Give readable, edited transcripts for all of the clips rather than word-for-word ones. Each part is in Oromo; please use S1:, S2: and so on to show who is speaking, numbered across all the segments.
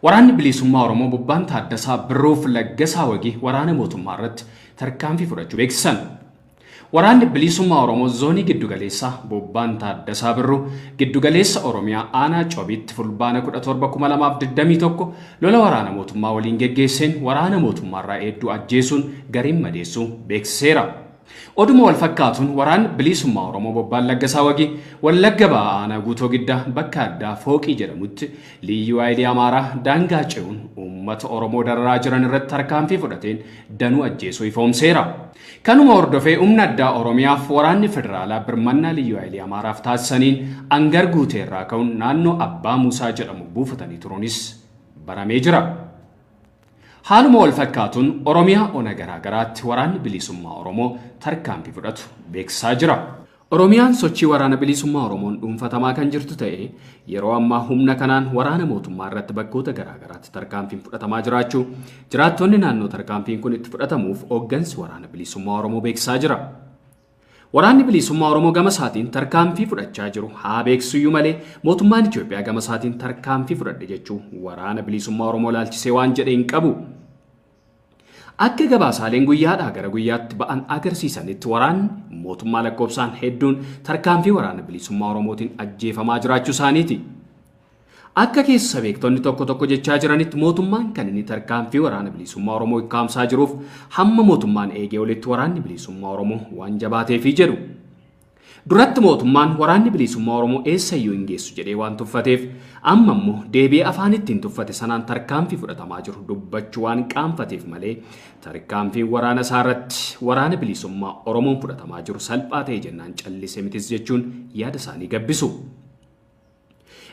S1: Waraanni bilisummaa Oromoo Bobbaan Taaddasaa Birroof Laggasaa Wagii waraana mootummaa irratti tarkaanfii fudhachuu beeksisan. Waraanni bilisummaa Oromoo zoonii giddugaleessaa Bobbaan Taaddasaa Birroo giddugaleessa Oromiyaa aanaa Coobitti fulbaana 17/2021 lola waraana mootummaa waliin geggeesseen waraana mootummaa irraa hedduu ajjeesuun gariin madeessuu beeksiseera. Oduma wal fakkaatuun waraanni bilisummaa Oromoo Bobbaan Laggasaa Wagii Wallagga Ba'aa aanaa Guutoo Giddaa bakka addaa Fooqii jedhamutti Liyyuu Haayilii Amaaraa daangaa ce'uun uummata Oromoo dararaa jiran irratti tarkaanfii fudhateen danuu ajjeesuu ifoomseera. Kanuma hordofee humna addaa Oromiyaaf waraanni federaalaa birmannaa Liyyuu Haayilii Amaaraaf taasisaniin Angar Guutee irraa ka'uun naannoo Abbaa Muusaa jedhamu buufatanii turuunis baramee jira. Haaluma wal fakkaatuun Oromiyaa ona garaa garaatti waraanni bilisummaa Oromoo tarkaanfii fudhatu beeksisaa jira. Oromiyaan sochii waraana bilisummaa Oromoon dhuunfatamaa kan jirtu ta'ee yeroo ammaa humna kanaan waraana mootummaa irratti bakkoota garaa garaatti tarkaanfiin fudhatamaa jiraachuu jiraattonni naannoo tarkaanfiin kun itti fudhatamuuf hooggansi waraana bilisummaa Oromoo beeksisaa jira. Waraanni bilisummaa Oromoo gama isaatiin tarkaanfii fudhachaa jiru haa beeksisuyyuu malee mootummaan Itoophiyaa gama isaatiin tarkaanfii fudhadhe jechuu waraana bilisummaa Oromoo laalchisee waan jedhe hin qabu. Akka gabaasaaleen guyyaadhaa gara guyyaatti ba'an agarsiisanitti waraanni mootummaa lakkoofsaan hedduun tarkaanfii waraana bilisummaa Oromootiin ajjeefamaa jiraachuu isaaniiti. Akka keessa beektonni tokko jechaa jiranitti mootummaan kan inni tarkaanfii waraana bilisummaa Oromoo ikkaamsaa jiruuf hamma mootummaan eegee olitti waraanni bilisummaa Oromoo waan jabaateefii jedhu. Duratti mootummaan waraanni bilisummaa Oromoo eessayyuu hin geessu jedhee waan tuffateef amma immoo deebi'ee afaan ittiin tuffate sanaan tarkaanfii fudhatamaa jiru dubbachuu waan qaanfateef malee tarkaanfii waraana isaa irratti waraana bilisummaa Oromoon fudhatamaa jiru salphaa ta'e jennaan callisee mitis jechuun yaada isaanii gabbisu.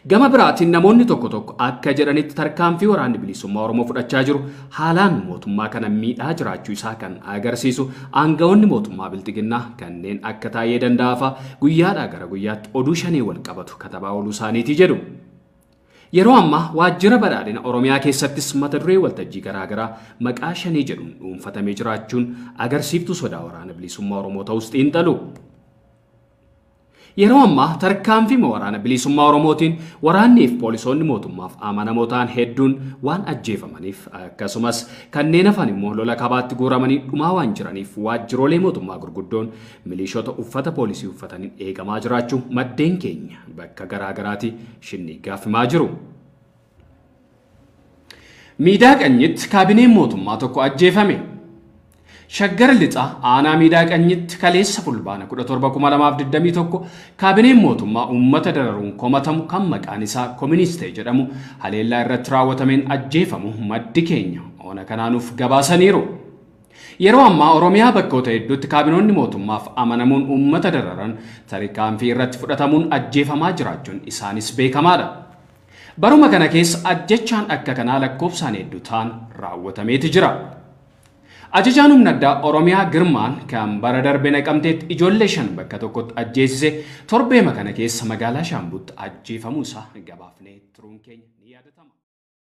S1: Gama biraatiin namoonni tokko akka jedhanitti tarkaanfii waraanni bilisummaa Oromoo fudhachaa jiru haalaan mootummaa kana miidhaa jiraachuu isaa kan agarsiisu aangawoonni mootummaa bilxiginnaa kanneen akka Taayee Danda'aa guyyaadhaa gara guyyaatti oduu shanee wal qabatu katabaa ooluu isaaniiti jedhu. Yeroo ammaa waajjira badhaadhina Oromiyaa keessattis mata duree waltajjii garaa garaa maqaa shanee jedhuun dhuunfatamee jiraachuun agarsiiftuu sodaa waraana bilisummaa Oromoo ta'us xiinxalu. Yeroo ammaa tarkaanfii waraana bilisummaa Oromootiin waraannii fi poolisoonni mootummaaf amanamoo ta'an hedduun waan ajjeefamaniif akkasumas kanneen hafan immoo lola kabaatti guuramanii dhumaa waan jiraniif waajjiroolee mootummaa gurguddoon milishoota uffata poolisii uffataniin eegamaa jiraachuu maddeen keenya bakka garaa garaatti shinnigaaf himaa jiru. Miidaa Qanyitti kaabineen mootummaa tokko ajjeefame. Shaggar Lixaa aanaa Miidaa Qanyitti kaleessa fulbaana 17/2021 kaabineen mootummaa uummata dararuun komatamu kan maqaan isaa Koministee jedhamu haleellaa irratti raawwatameen ajjeefamu maddi keenya ona kanaanuuf gabaasaniiru. Yeroo ammaa Oromiyaa bakkoota hedduutti kaabinoonni mootummaaf amanamuun uummata dararan tarkaanfii irratti fudhatamuun ajjeefamaa jiraachuun isaanis beekamaadha. Baruma kana keessa ajjechaan akka kanaa lakkoofsaan hedduu ta'an raawwatameeti jira. Ajajaan humna addaa Oromiyaa Girmaan kan bara darbe Naqamteetti ijoollee 5 bakka tokkotti ajjeesise torbee kana keessa magaalaa Shaambuutti ajjeefamuu isaa gabaafnee turuun keenya ni yaadatama.